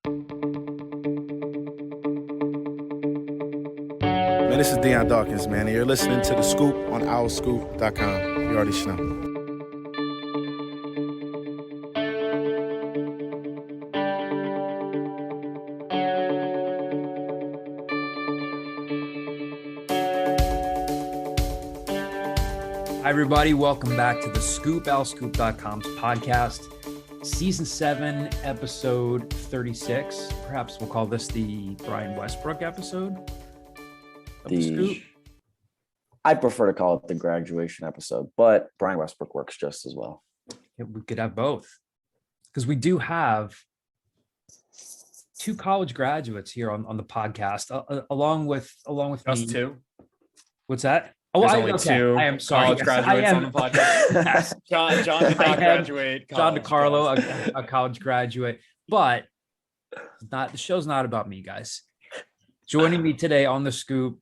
Man, this is Deion Dawkins, man, and you're listening to The Scoop on OwlScoop.com. You already know. Hi, everybody. Welcome back to The Scoop, OwlScoop.com's podcast. Season 7, episode 36. Perhaps we'll call this the Brian Westbrook episode of The Scoop. I prefer to call it the graduation episode, but Brian Westbrook works just as well. Yeah, we could have both, because we do have two college graduates here on the podcast, along with us me. Two. What's that? Oh, There's only two I am sorry. college graduates on the podcast. John did not graduate. John DiCarlo, a college graduate, but the show's not about me, guys. Joining me today on The Scoop,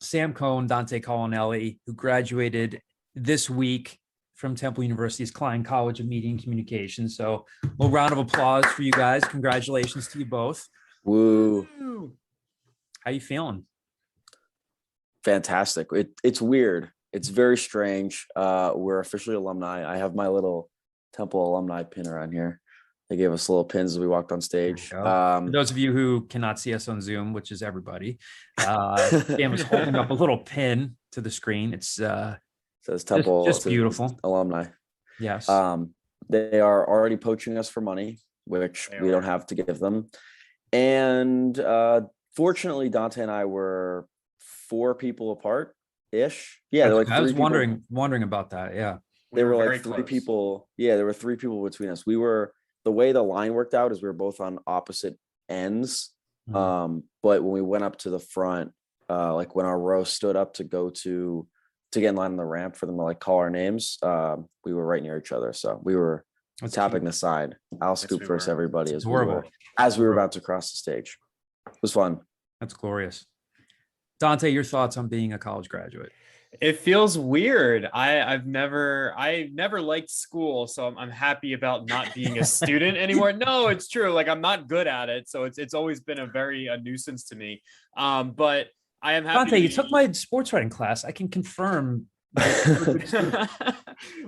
Sam Cohn, Dante Collinelli, who graduated this week from Temple University's Klein College of Media and Communication. So a little round of applause for you guys. Congratulations to you both. Woo. How you feeling? Fantastic. It's weird. It's very strange. We're officially alumni. I have my little Temple alumni pin around here. They gave us little pins as we walked on stage. For those of you who cannot see us on Zoom, which is everybody, Dan was holding up a little pin to the screen. It's says Temple. Just beautiful. Alumni. Yes. They are already poaching us for money, which we don't have to give them. And fortunately, Dante and I were 4 people apart ish. Yeah, I was wondering about that. Yeah, they were like 3 people. Yeah, there were 3 people between us. The way the line worked out is we were both on opposite ends. Mm-hmm. But when we went up to the front, like when our row stood up to go to get in line on the ramp for them to like call our names, we were right near each other. So we were tapping the side. I'll scoop first, everybody, as we were about to cross the stage. It was fun. That's glorious. Dante, your thoughts on being a college graduate? It feels weird. I've never liked school, so I'm happy about not being a student anymore. No, it's true. Like, I'm not good at it, so it's always been a nuisance to me. But I am happy. Dante, you took my sports writing class. I can confirm.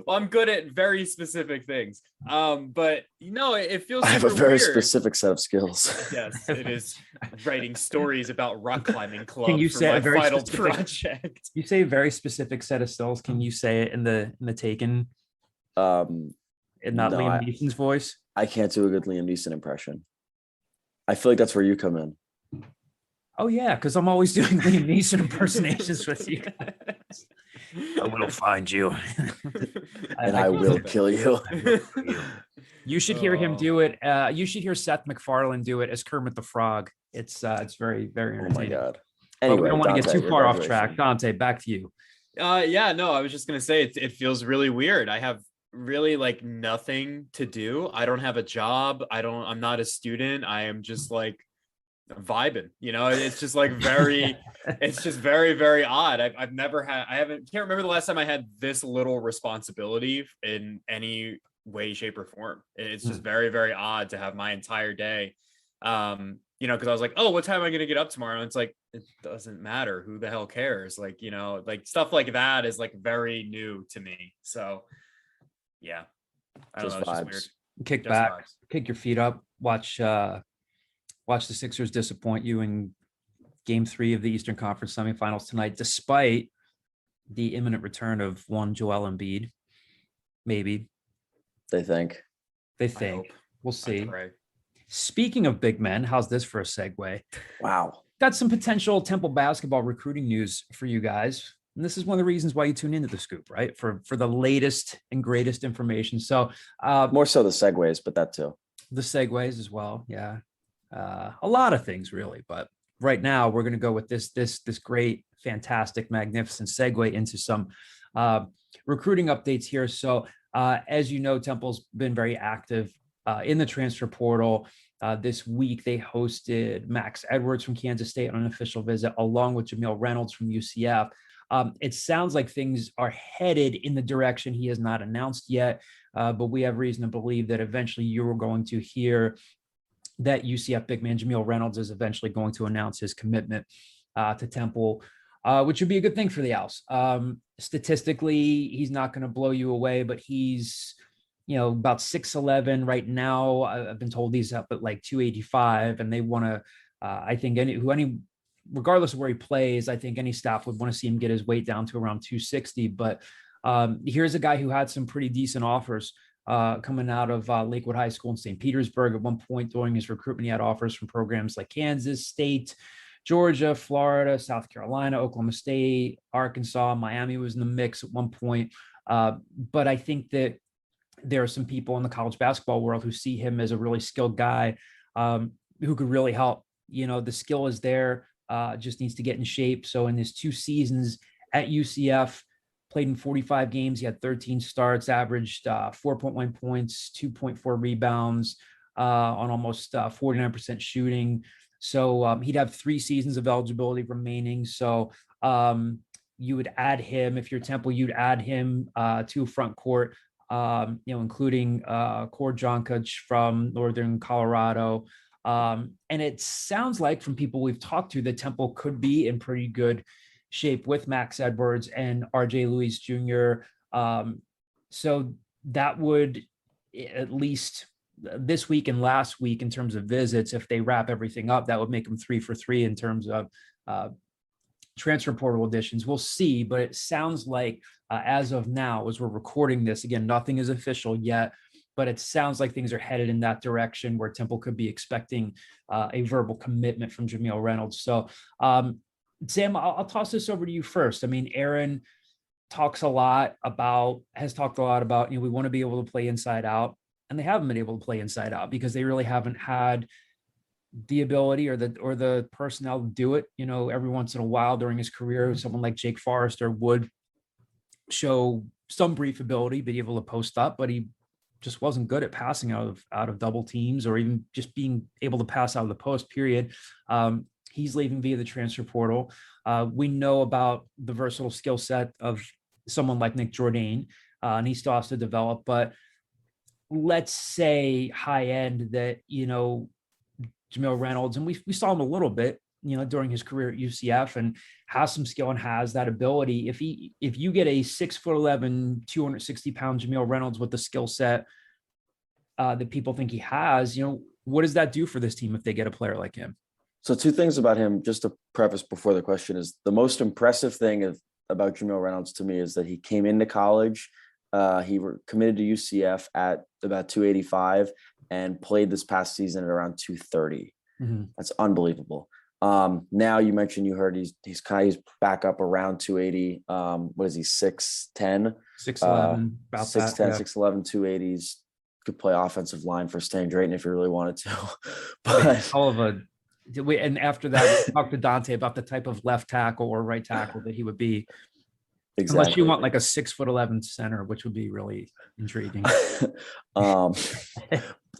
Well, I'm good at very specific things. But it feels. I have a very weird. Specific set of skills. Yes, it is writing stories about rock climbing club. Can you for say my a very final specific project? You say a very specific set of skills. Can you say it in the Taken? And not no, Liam Neeson's voice. I can't do a good Liam Neeson impression. I feel like that's where you come in. Oh yeah, because I'm always doing Liam Neeson impersonations with you guys. I will find you. And I will kill you. You should hear him do it. You should hear Seth MacFarlane do it as Kermit the Frog. It's very, very entertaining. Oh my God. Anyway, Anyway, we don't want to get Dante, too far off track. Dante, back to you. I was just gonna say it feels really weird. I have really like nothing to do. I don't have a job. I'm not a student. I am just like vibing, it's just like it's just very, very odd. Can't remember the last time I had this little responsibility in any way, shape, or form. It's just very, very odd to have my entire day. Because I was like, oh, what time am I going to get up tomorrow? And it's like, it doesn't matter. Who the hell cares? Like, like stuff like that is like very new to me. So yeah, I don't know. It's just weird. Kick back, kick your feet up, watch the Sixers disappoint you in Game 3 of the Eastern Conference semifinals tonight, despite the imminent return of one Joel Embiid. Maybe. They think. We'll see. Speaking of big men, how's this for a segue? Wow. Got some potential Temple basketball recruiting news for you guys. And this is one of the reasons why you tune into The Scoop, right? For the latest and greatest information. So more so the segues, but that too. The segues as well. Yeah. A lot of things really, but right now we're going to go with this great, fantastic, magnificent segue into some recruiting updates here. So as you know, Temple's been very active in the transfer portal. This week they hosted Max Edwards from Kansas State on an official visit, along with Jamille Reynolds from UCF. It sounds like things are headed in the direction he has not announced yet, but we have reason to believe that eventually you are going to hear that UCF big man Jamille Reynolds is eventually going to announce his commitment to Temple, which would be a good thing for the Owls. Statistically, he's not going to blow you away, but he's, about 6'11" right now. I've been told he's up at like 285, and they want to, I think regardless of where he plays, I think any staff would want to see him get his weight down to around 260. But here's a guy who had some pretty decent offers coming out of Lakewood High School in St. Petersburg. At one point during his recruitment, he had offers from programs like Kansas State, Georgia, Florida, South Carolina, Oklahoma State, Arkansas. Miami was in the mix at one point. But I think that there are some people in the college basketball world who see him as a really skilled guy who could really help. The skill is there, just needs to get in shape. So in his 2 seasons at UCF, played in 45 games. He had 13 starts, averaged 4.1 points, 2.4 rebounds on almost 49% shooting. So he'd have 3 seasons of eligibility remaining. So you would add him, if you're Temple, you'd add him to front court, including Core Jonkic from Northern Colorado. And it sounds like from people we've talked to that Temple could be in pretty good shape with Max Edwards and RJ Luis Jr. So that would, at least this week and last week in terms of visits, if they wrap everything up, that would make them 3 for 3 in terms of transfer portal additions. We'll see, but it sounds like as of now, as we're recording this, again, nothing is official yet, but it sounds like things are headed in that direction where Temple could be expecting a verbal commitment from Jamille Reynolds. So Sam, I'll toss this over to you first. I mean, Aaron has talked a lot about, we want to be able to play inside out, and they haven't been able to play inside out because they really haven't had the ability or the personnel to do it. Every once in a while during his career, someone like Jake Forrester would show some brief ability, be able to post up, but he just wasn't good at passing out of double teams or even just being able to pass out of the post, period. He's leaving via the transfer portal. We know about the versatile skill set of someone like Nick Jourdain, and he still has to develop. But let's say high end that, Jamille Reynolds, and we saw him a little bit, during his career at UCF, and has some skill and has that ability. If you get a 6'11", 260-pound Jamille Reynolds with the skill set that people think he has, what does that do for this team if they get a player like him? So 2 things about him, just to preface before the question, is the most impressive thing about Jamille Reynolds to me is that he came into college. He committed to UCF at about 285 and played this past season at around 230. Mm-hmm. That's unbelievable. Now you mentioned, you heard he's back up around 280. What is he? 6'10", 6'11", about 6'10", that, yeah. 6'11", 280s. Could play offensive line for Stan Drayton if he really wanted to. But and after that, we talked to Dante about the type of left tackle or right tackle that he would be. Exactly. Unless you want like a 6'11" center, which would be really intriguing.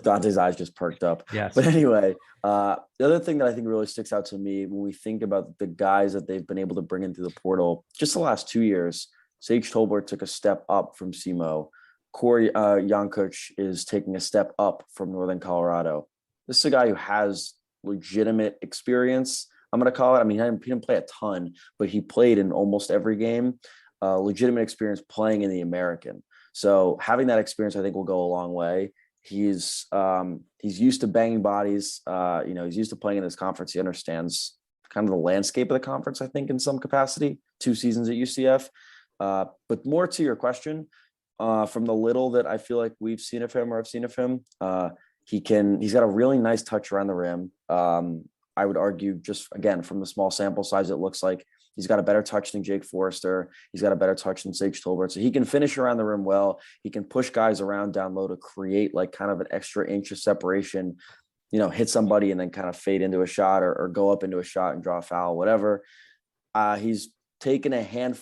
Dante's eyes just perked up. Yes. But anyway, the other thing that I think really sticks out to me when we think about the guys that they've been able to bring into the portal, just the last 2 years, Sage Tolbert took a step up from SEMO. Corey Jonkic is taking a step up from Northern Colorado. This is a guy who has legitimate experience, I'm going to call it. I mean, he didn't play a ton, but he played in almost every game. Legitimate experience playing in the American. So having that experience, I think, will go a long way. He's used to banging bodies. He's used to playing in this conference. He understands kind of the landscape of the conference, I think, in some capacity. 2 seasons at UCF. But more to your question, from the little that I feel like we've seen of him or I've seen of him, he's got a really nice touch around the rim. I would argue, just again, from the small sample size, it looks like he's got a better touch than Jake Forrester. He's got a better touch than Sage Tolbert. So he can finish around the rim well. He can push guys around down low to create like kind of an extra inch of separation, hit somebody and then kind of fade into a shot or go up into a shot and draw a foul, whatever. He's taken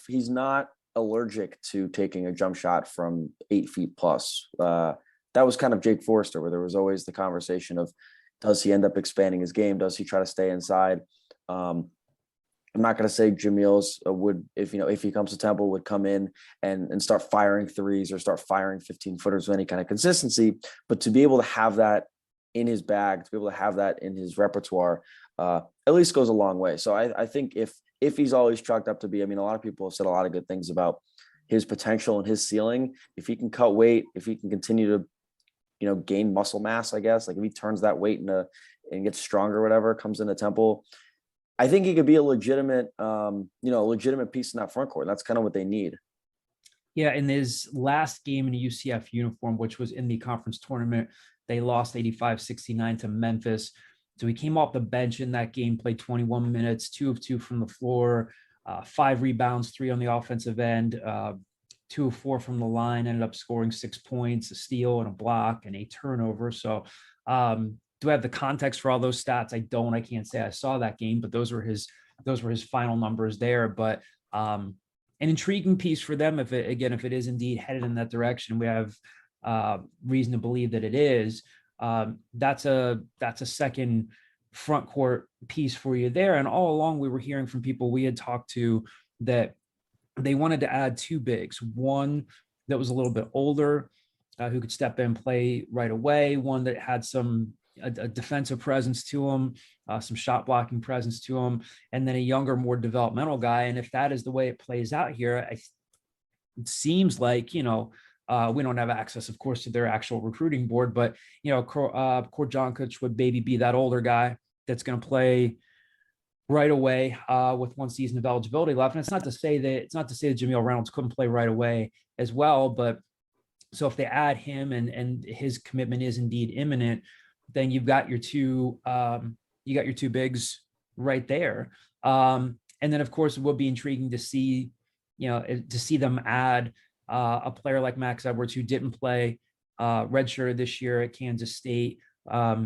he's not allergic to taking a jump shot from 8 feet plus. That was kind of Jake Forrester, where there was always the conversation of, does he end up expanding his game? Does he try to stay inside? I'm not going to say Jamille's would, if he comes to Temple, would come in and start firing threes or start firing 15-footers with any kind of consistency, but to be able to have that in his bag, to be able to have that in his repertoire, at least goes a long way. So I think if he's always chalked up to be, I mean, a lot of people have said a lot of good things about his potential and his ceiling. If he can cut weight, if he can continue to, gain muscle mass, I guess, like if he turns that weight and gets stronger, whatever comes into Temple, I think he could be a legitimate, legitimate piece in that front court. That's kind of what they need. Yeah, in his last game in a UCF uniform, which was in the conference tournament, they lost 85-69 to Memphis. So he came off the bench in that game, played 21 minutes, 2 of 2 from the floor, 5 rebounds, 3 on the offensive end, 2 of 4 from the line, ended up scoring 6 points, a steal and a block and a turnover. So do I have the context for all those stats? I don't. I can't say I saw that game, but those were his final numbers there. But an intriguing piece for them if it is indeed headed in that direction. We have reason to believe that it is. That's a second front court piece for you there. And all along we were hearing from people we had talked to that they wanted to add 2 bigs, one that was a little bit older, who could step in and play right away, one that had a defensive presence to him, some shot blocking presence to him, and then a younger, more developmental guy. And if that is the way it plays out here, it seems like, we don't have access, of course, to their actual recruiting board, but, Korjankic would maybe be that older guy that's going to play right away with 1 season of eligibility left. And it's not to say that Jamille Reynolds couldn't play right away as well, but so if they add him and his commitment is indeed imminent, then you've got your two bigs right there. And then of course it will be intriguing to see them add a player like Max Edwards, who didn't play redshirt this year at Kansas State. I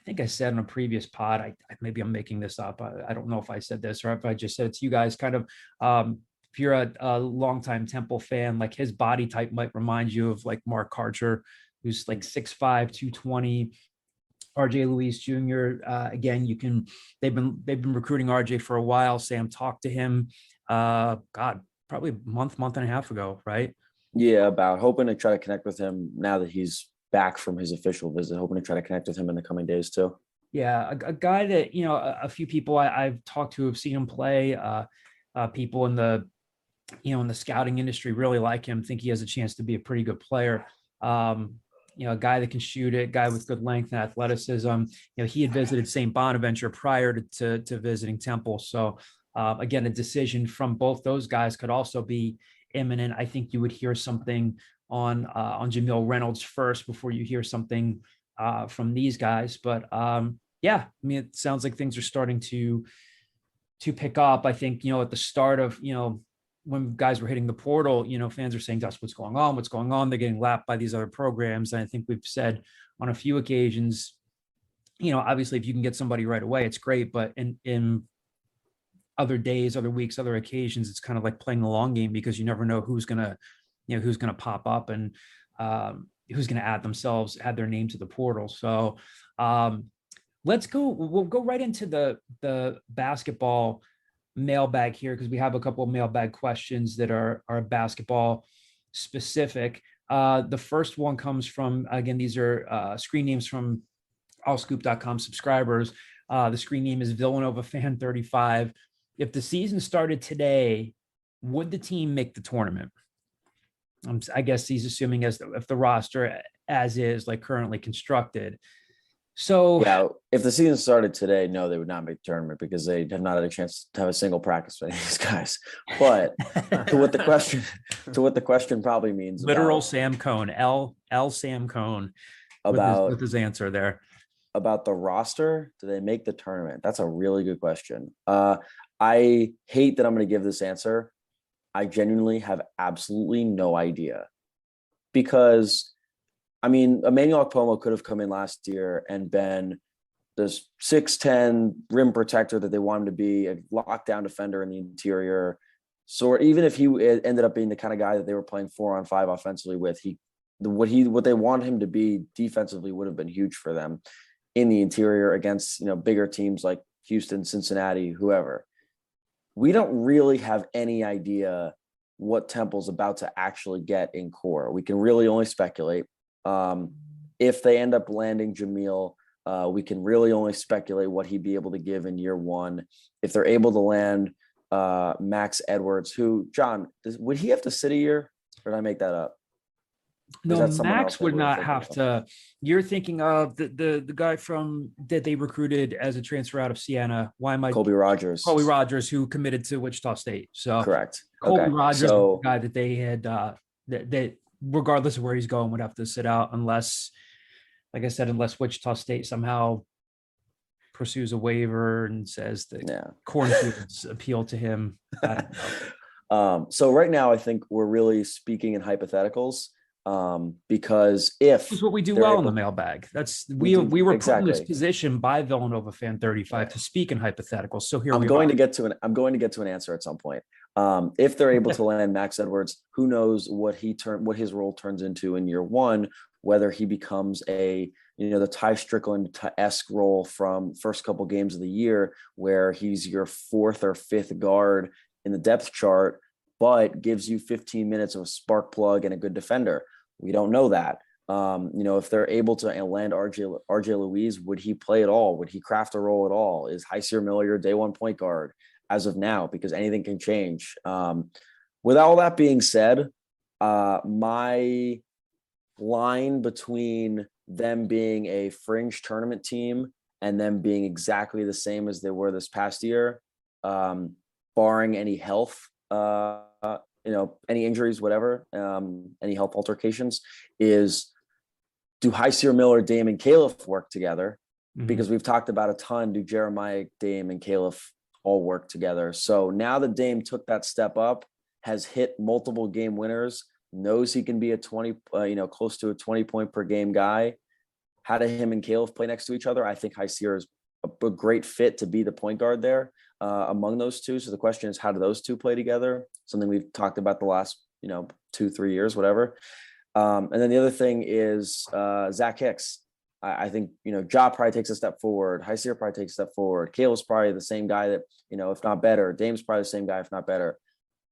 think I said in a previous pod, maybe I'm making this up. I don't know if I said this or if I just said it to you guys, kind of, if you're a longtime Temple fan, like his body type might remind you of like Mark Karcher, who's like 6'5", 220, RJ Luis Jr. Again, they've been recruiting RJ for a while. Sam talked to him, probably a month and a half ago, right? Yeah, about hoping to try to connect with him now that he's back from his official visit, hoping to try to connect with him in the coming days too. Yeah, a guy that, a few people I've talked to have seen him play, people in the scouting industry really like him, think he has a chance to be a pretty good player. A guy that can shoot it, guy with good length and athleticism. He had visited St. Bonaventure prior to visiting Temple. So again, a decision from both those guys could also be imminent. I think you would hear something on Jamille Reynolds first before you hear something from these guys. But it sounds like things are starting to pick up. I think, at the start of, when guys were hitting the portal, fans are saying, that's what's going on. They're getting lapped by these other programs. And I think we've said on a few occasions, obviously if you can get somebody right away, it's great. But in other days, other weeks, other occasions, it's kind of like playing the long game, because you never know who's going to pop up and who's going to add their name to the portal. So we'll go right into the basketball mailbag here, because we have a couple of mailbag questions that are basketball specific. The first one comes from, again, these are screen names from allscoop.com subscribers. The screen name is Villanova Fan 35. If the season started today, would the team make the tournament? I guess he's assuming if the roster as is, like currently constructed. So yeah, if the season started today, no, they would not make the tournament, because they have not had a chance to have a single practice with any of these guys. But to what the question probably means, literal Sam Cohn, L Sam Cohn, with his answer there about the roster, do they make the tournament? That's a really good question. I hate that I'm going to give this answer. I genuinely have absolutely no idea, because Emmanuel Okpomo could have come in last year and been this 6'10" rim protector that they want him to be, a lockdown defender in the interior. So even if he ended up being the kind of guy that they were playing 4-on-5 offensively with, what they wanted him to be defensively would have been huge for them in the interior against bigger teams like Houston, Cincinnati, whoever. We don't really have any idea what Temple's about to actually get in core. We can really only speculate. If they end up landing Jamille, We can really only speculate what he'd be able to give in year one. If they're able to land Max Edwards, who, John, would he have to sit a year, or did I make that up? No, Max would not have to. You're thinking of the guy from that they recruited as a transfer out of Siena. Why am I? Colby Rogers, who committed to Wichita State. So correct. Colby Rogers, is the guy that they had that regardless of where he's going would have to sit out unless, like I said, unless Wichita State somehow pursues a waiver and says that Cornfield's appeal to him. So right now, I think we're really speaking in hypotheticals. Because if it's what we do well in the mailbag, we were put in this position by Villanova Fan 35 to speak in hypotheticals. So here I'm going to get to an answer at some point. If they're able to land Max Edwards, who knows what his role turns into in year one, whether he becomes the Ty Strickland-esque role from first couple games of the year, where he's your fourth or fifth guard in the depth chart, but gives you 15 minutes of a spark plug and a good defender. We don't know that. If they're able to land RJ Louise, would he play at all? Would he craft a role at all? Is Hysier Miller your day one point guard as of now? Because anything can change. With all that being said, my line between them being a fringe tournament team and them being exactly the same as they were this past year, barring any health, any injuries, whatever, any health altercations, is do Hysier Miller, Dame, and Caliph work together? Mm-hmm. Because we've talked about a ton. Do Jeremiah, Dame, and Caliph all work together? So now that Dame took that step up, has hit multiple game winners, knows he can be a 20, close to a 20 point per game guy. How do him and Caliph play next to each other? I think Hysier is a great fit to be the point guard there among those two. So the question is, how do those two play together? Something we've talked about the last, 2-3 years, whatever. And then the other thing is Zach Hicks. I think, Ja probably takes a step forward. Hysier probably takes a step forward. Cale's probably the same guy that, if not better. Dame's probably the same guy, if not better.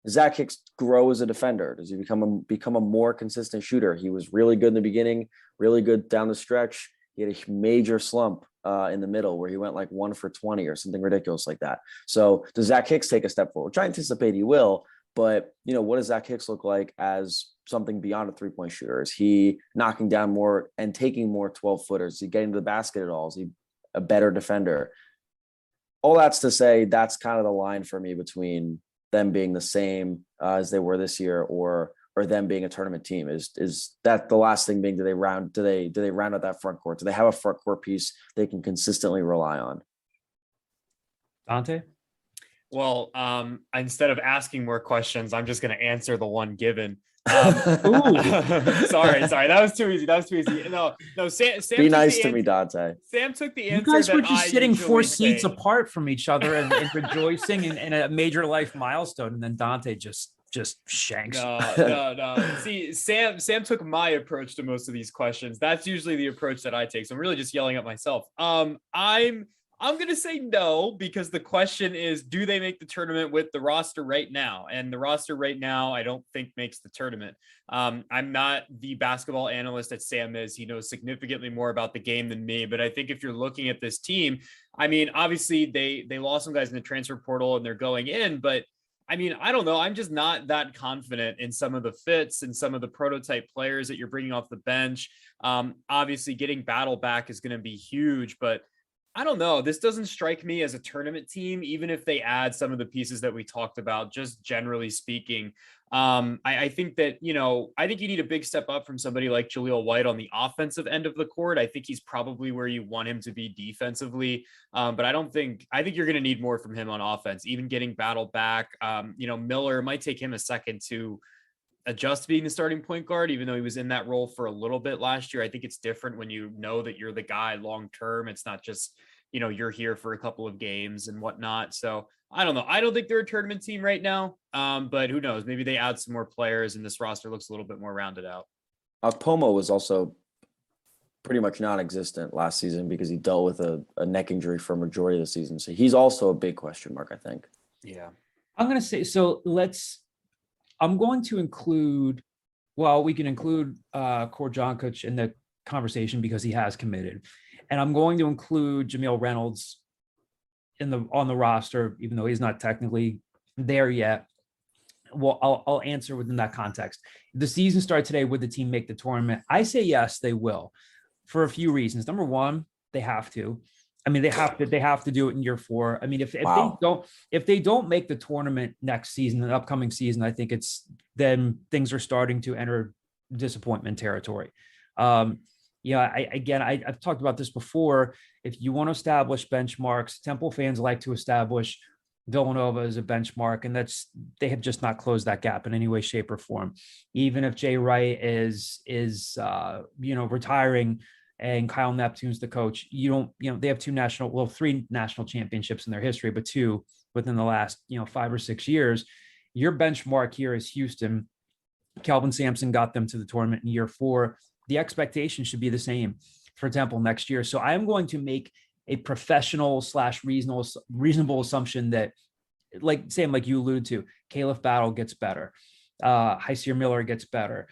Zach Hicks grow as a defender? Does he become a more consistent shooter? He was really good in the beginning, really good down the stretch. He had a major slump in the middle where he went like 1 for 20 or something ridiculous like that. So does Zach Hicks take a step forward? Which I anticipate he will, but what does Zach Hicks look like as something beyond a 3-point shooter? Is he knocking down more and taking more 12-footers? Is he getting to the basket at all? Is he a better defender? All that's to say, that's kind of the line for me between them being the same as they were this year, or them being a tournament team. Is that the last thing being, do they round out that front court? Do they have a front court piece they can consistently rely on? Dante? Well, instead of asking more questions, I'm just going to answer the one given. Sorry. That was too easy. No, Sam be nice to me, Dante. Sam took the answer. You guys were just sitting 4 seats apart from each other and rejoicing in a major life milestone. And then Dante just shanks. No. See, Sam took my approach to most of these questions. That's usually the approach that I take. So I'm really just yelling at myself. I'm going to say no, because the question is, do they make the tournament with the roster right now? And the roster right now, I don't think makes the tournament. I'm not the basketball analyst that Sam is. He knows significantly more about the game than me. But I think if you're looking at this team, obviously they lost some guys in the transfer portal and they're going in, but I don't know. I'm just not that confident in some of the fits and some of the prototype players that you're bringing off the bench. Obviously getting Battle back is going to be huge, but I don't know. This doesn't strike me as a tournament team, even if they add some of the pieces that we talked about, just generally speaking. I think that, I think you need a big step up from somebody like Jaleel White on the offensive end of the court. I think he's probably where you want him to be defensively. But I think you're going to need more from him on offense, even getting Battle back. Miller, might take him a second to adjust to being the starting point guard, even though he was in that role for a little bit last year. I think it's different when you know that you're the guy long-term. It's not just, you're here for a couple of games and whatnot. So I don't know. I don't think they're a tournament team right now. But who knows? Maybe they add some more players and this roster looks a little bit more rounded out. Pomo was also pretty much non-existent last season because he dealt with a neck injury for a majority of the season. So he's also a big question mark, I think. Yeah. I'm going to say, I'm going to include, we can include Korjankic in the conversation because he has committed. And I'm going to include Jamille Reynolds on the roster, even though he's not technically there yet. Well, I'll answer within that context. The season started today. Would the team make the tournament? I say yes, they will, for a few reasons. Number one, they have to. I mean, they have to do it in year 4. I mean, if they don't make the tournament next season, the upcoming season, I think then things are starting to enter disappointment territory. I've talked about this before. If you want to establish benchmarks, Temple fans like to establish Villanova as a benchmark, and they have just not closed that gap in any way, shape, or form. Even if Jay Wright is retiring and Kyle Neptune's the coach, they have 3 national championships in their history, but 2 within the last 5 or 6 years. Your benchmark here is Houston. Kelvin Sampson got them to the tournament in year 4. The expectation should be the same for Temple next year. So I am going to make a professional / reasonable assumption that, like you alluded to, Caleb Battle gets better, Hysier Miller gets better,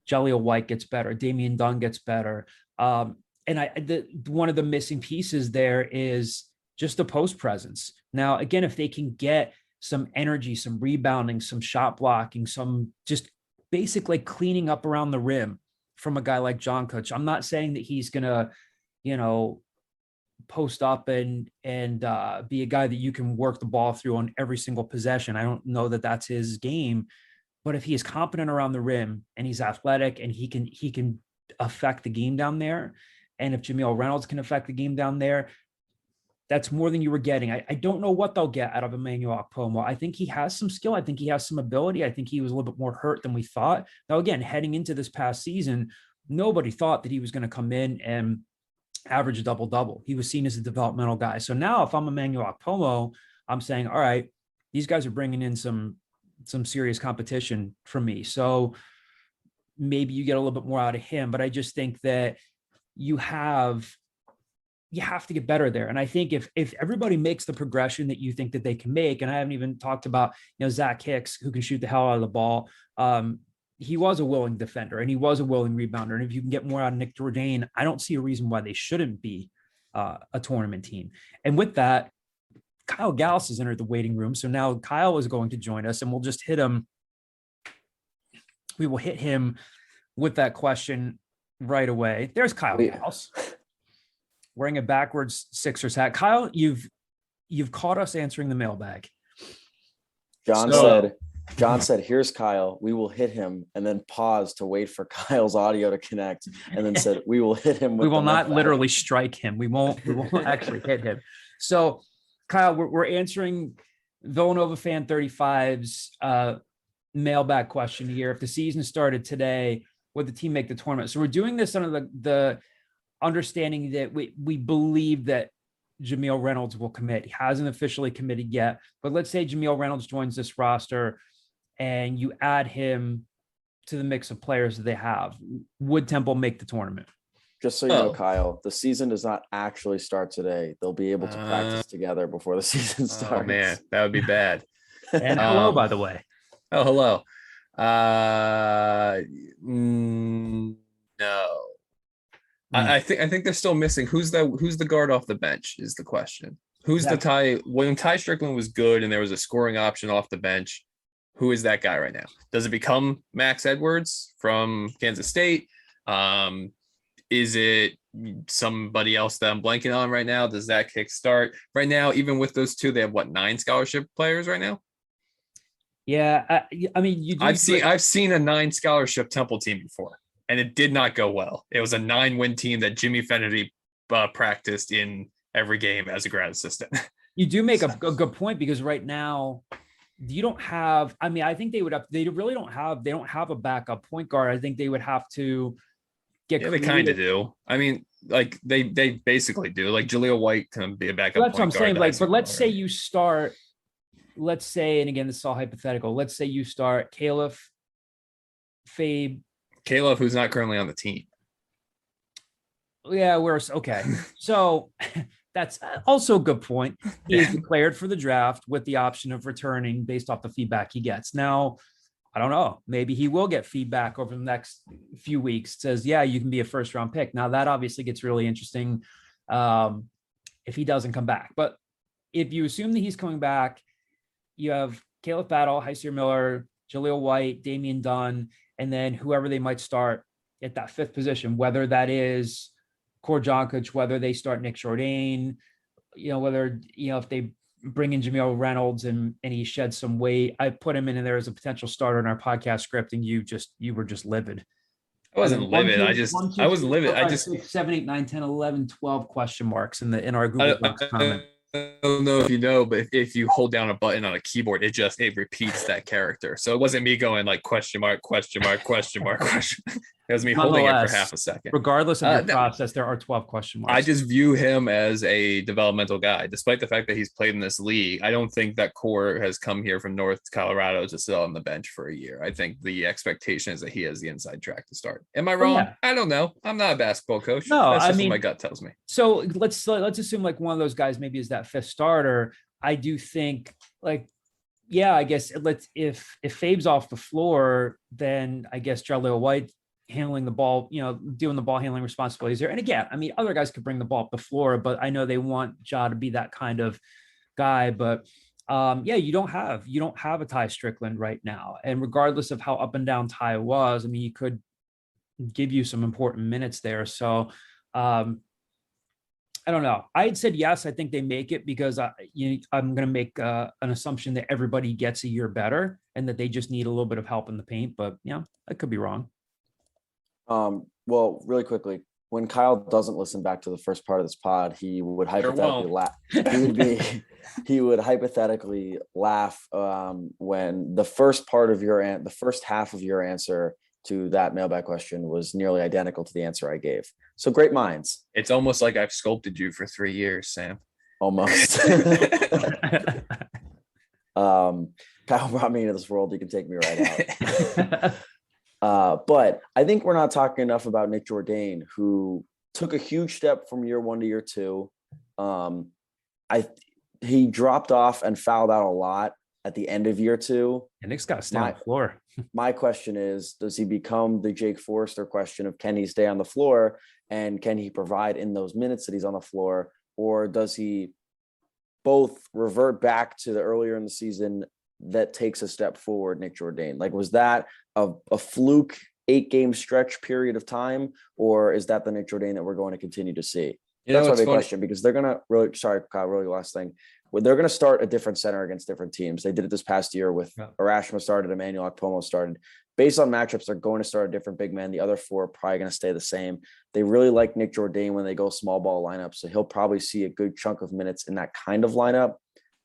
Jaleel White gets better, Damian Dunn gets better. One of the missing pieces there is just the post presence. Now, again, if they can get some energy, some rebounding, some shot blocking, some just basically cleaning up around the rim from a guy like John Kutch. I'm not saying that he's gonna, post up and be a guy that you can work the ball through on every single possession. I don't know that that's his game, but if he is competent around the rim and he's athletic and he can affect the game down there, and if Jamille Reynolds can affect the game down there, that's more than you were getting. I don't know what they'll get out of Emmanuel Okpomo. I think he has some skill. I think he has some ability. I think he was a little bit more hurt than we thought. Now, again, heading into this past season, nobody thought that he was going to come in and average a double-double. He was seen as a developmental guy. So now if I'm Emmanuel Okpomo, I'm saying, all right, these guys are bringing in some serious competition from me. So maybe you get a little bit more out of him, but I just think that you have to get better there. And I think if everybody makes the progression that you think that they can make, and I haven't even talked about, Zach Hicks, who can shoot the hell out of the ball. He was a willing defender and he was a willing rebounder. And if you can get more out of Nick Jourdain, I don't see a reason why they shouldn't be a tournament team. And with that, Kyle Gauss has entered the waiting room. So now Kyle is going to join us and we'll just hit him. We will hit him with that question right away. There's Kyle Gauss wearing a backwards Sixers hat. Kyle, you've caught us answering the mailbag. John said, here's Kyle. We will hit him, and then pause to wait for Kyle's audio to connect, and then said, we will hit him. We will not literally strike him. We won't actually hit him. So Kyle, we're answering Villanova Fan 35's mailbag question here. If the season started today, would the team make the tournament? So we're doing this under the understanding that we believe that Jamille Reynolds will commit. He hasn't officially committed yet, but let's say Jamille Reynolds joins this roster and you add him to the mix of players that they have. Would Temple make the tournament? Just so you know, Kyle, the season does not actually start today. They'll be able to practice together before the season starts. Oh man, that would be bad. And hello, by the way. Oh, hello. No. I think they're still missing. Who's the guard off the bench is the question. Who's the Ty? When Ty Strickland was good and there was a scoring option off the bench, who is that guy right now? Does it become Max Edwards from Kansas State? Is it somebody else that I'm blanking on right now? Does that kick start right now? Even with those two, they have 9 scholarship players right now. Yeah, I mean, I've seen a 9 scholarship Temple team before, and it did not go well. It was a 9-win team that Jimmy Fennerty practiced in every game as a grad assistant. You do make a good point, because right now you don't have. I mean, I think they really don't have. They don't have a backup point guard. I think they would have to get. Yeah, they kind of do. I mean, like they basically do. Like Jaleel White can be a backup. Well, that's what I'm saying. Like, but let's say you start. Let's say, and again, this is all hypothetical. Let's say you start Caleb, Fabe. Caleb, who's not currently on the team. Yeah, okay. So that's also a good point. He is declared for the draft with the option of returning based off the feedback he gets. Now, I don't know. Maybe he will get feedback over the next few weeks. Says, yeah, you can be a first round pick. Now that obviously gets really interesting if he doesn't come back. But if you assume that he's coming back, you have Caleb Battle, Heisler Miller, Jaleel White, Damian Dunn, and then whoever they might start at that 5th position, whether that is Korjonkic, whether they start Nick Jourdain, whether, if they bring in Jamille Reynolds and he sheds some weight. I put him in there as a potential starter in our podcast script, and you were just livid. I wasn't livid. I wasn't livid. 7, 8, 9, 10, 11, 12 question marks in our Google Docs comment. I don't know if you know, but if you hold down a button on a keyboard, it repeats that character. So it wasn't me going like question mark, question mark, question mark, question. It was me holding it for half a second. Regardless of your process, there are 12 question marks. I just view him as a developmental guy, despite the fact that he's played in this league. I don't think that core has come here from North Colorado to sit on the bench for a year. I think the expectation is that he has the inside track to start. Am I wrong? Yeah. I don't know. I'm not a basketball coach. No, that's just what my gut tells me. So let's assume like one of those guys maybe is that 5th starter. I do think I guess if Fabe's off the floor, then I guess Jaleel White handling the ball, doing the ball handling responsibilities there. And again, I mean, other guys could bring the ball up the floor, but I know they want Ja to be that kind of guy. But you don't have a Ty Strickland right now. And regardless of how up and down Ty was, I mean, he could give you some important minutes there. So I don't know. I had said yes. I think they make it because I'm going to make an assumption that everybody gets a year better and that they just need a little bit of help in the paint. But I could be wrong. Well, really quickly, when Kyle doesn't listen back to the first part of this pod, he would hypothetically laugh. He would hypothetically laugh when the first half of your answer to that mailbag question was nearly identical to the answer I gave. So great minds. It's almost like I've sculpted you for 3 years, Sam. Almost. Kyle brought me into this world. You can take me right out. But I think we're not talking enough about Nick Jourdain, who took a huge step from year 1 to year 2. He dropped off and fouled out a lot at the end of year 2. And Nick's got to stay on the floor. My question is, does he become the Jake Forrester question of can he stay on the floor and can he provide in those minutes that he's on the floor? Or does he both revert back to the earlier in the season that takes a step forward, Nick Jourdain? Like, was that a fluke 8-game stretch period of time, or is that the Nick Jourdain that we're going to continue to see? That's my big question, because they're going to really last thing. They're going to start a different center against different teams. They did it this past year with Erasmus started, Emmanuel Akpomo started. Based on matchups, they're going to start a different big man. The other 4 are probably going to stay the same. They really like Nick Jourdain when they go small ball lineup, so he'll probably see a good chunk of minutes in that kind of lineup.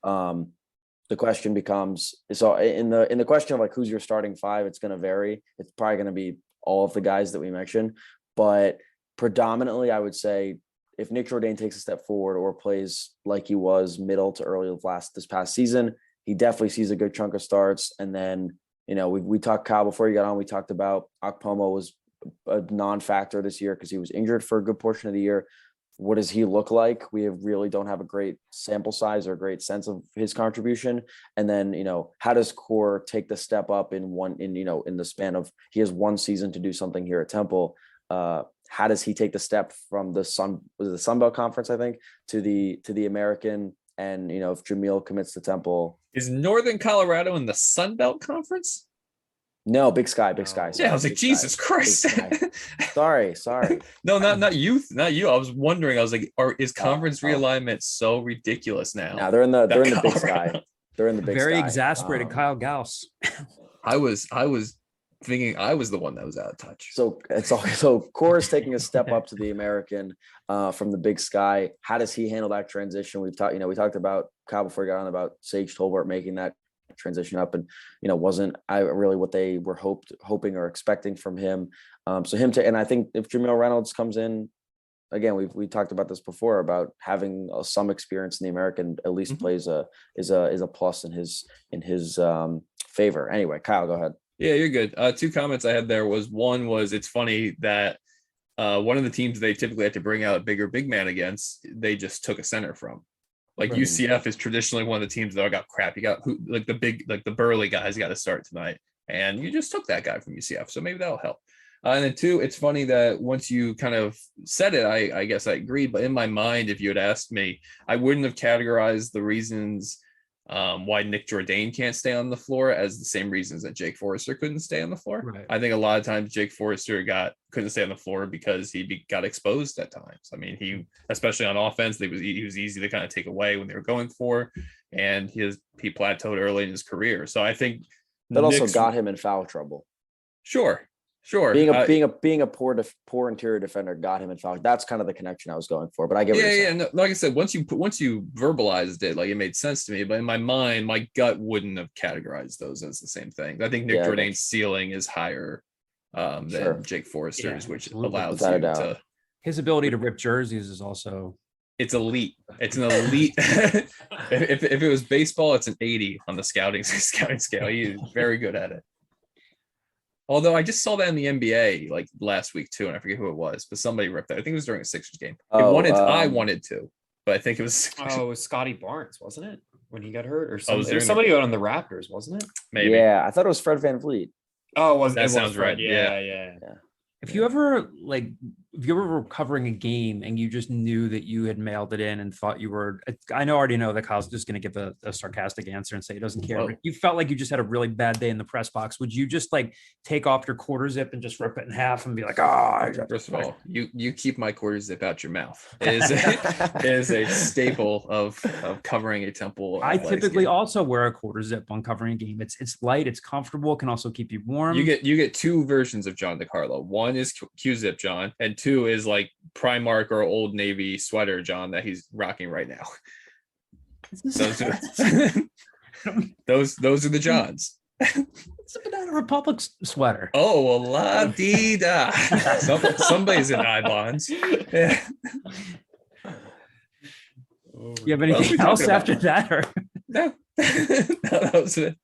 The question becomes, so in the question of like who's your starting 5, it's going to vary. It's probably going to be all of the guys that we mentioned, but predominantly I would say if Nick Jourdain takes a step forward or plays like he was middle to early of this past season, he definitely sees a good chunk of starts. And then, we talked, Kyle, before you got on, we talked about Akpomo was a non-factor this year because he was injured for a good portion of the year. What does he look like? We really don't have a great sample size or a great sense of his contribution. And then, how does Core take the step up in the span of, he has 1 season to do something here at Temple. How does he take the step from the Sun Belt Conference, I think, to the American? And, if Jamille commits to Temple. Is Northern Colorado in the Sun Belt Conference? No, Big Sky. Sorry, yeah, I was like, Jesus Christ. Sorry. No, not you. I was wondering. I was like, is conference realignment so ridiculous now? No, they're in the Big Sky. They're in the Big Sky. Very exasperated Kyle Gauss. I was thinking I was the one that was out of touch. So Core is taking a step up to the American from the Big Sky. How does he handle that transition? We talked about Kyle before we got on about Sage Tolbert making that transition up, and wasn't really what they were hoping or expecting from him. And I think if Jamille Reynolds comes in, again, we talked about this before about having some experience in the American, at least plays is a plus in his favor. Anyway, Kyle, go ahead. Yeah, you're good. 2 comments I had there one was it's funny that one of the teams they typically have to bring out a bigger big man against, they just took a center from. Like UCF is traditionally one of the teams that got crap. You got the burly guys got to start tonight. and you just took that guy from UCF. So maybe that'll help. And then 2, it's funny that once you kind of said it, I guess I agreed. But in my mind, if you had asked me, I wouldn't have categorized the reasons why Nick Jourdain can't stay on the floor as the same reasons that Jake Forrester couldn't stay on the floor. Right. I think a lot of times Jake Forrester couldn't stay on the floor because he got exposed at times. I mean, he, especially on offense, he was easy to kind of take away when they were going for, and he plateaued early in his career. So I think that also got him in foul trouble. Sure. Being a poor interior defender got him in foul. That's kind of the connection I was going for. But I get what you're saying. No, like I said, once you verbalized it, like it made sense to me. But in my mind, my gut wouldn't have categorized those as the same thing. I think Nick Jourdain's ceiling is higher than Jake Forrester's, which allows you to. His ability to rip jerseys is also. It's elite. It's an elite. if it was baseball, it's an 80 on the scouting scale. He's very good at it. Although I just saw that in the NBA like last week too, and I forget who it was, but somebody ripped that. I think it was during a Sixers game. I wanted to, but I think it was. Oh, it was Scotty Barnes, wasn't it? When he got hurt, or something? There was somebody on the Raptors, wasn't it? Maybe. Yeah, I thought it was Fred VanVleet. Oh, that sounds right. Yeah. If you ever were covering a game and you just knew that you had mailed it in and thought you were, I already know that Kyle's just going to give a sarcastic answer and say he doesn't care. But you felt like you just had a really bad day in the press box. Would you just like take off your quarter zip and just rip it in half and be like, First of all, you keep my quarter zip out your mouth. It is a staple of covering a Temple. I typically also wear a quarter zip on covering a game. It's light, it's comfortable, can also keep you warm. You get 2 versions of John DiCarlo. One is Q-Zip John, and 2 is like Primark or Old Navy sweater John that he's rocking right now. Those are the Johns. It's a Banana Republic sweater. Oh, well, la dee da. Somebody's in I-bonds. Yeah. You have anything else after that? Or? No, that was it.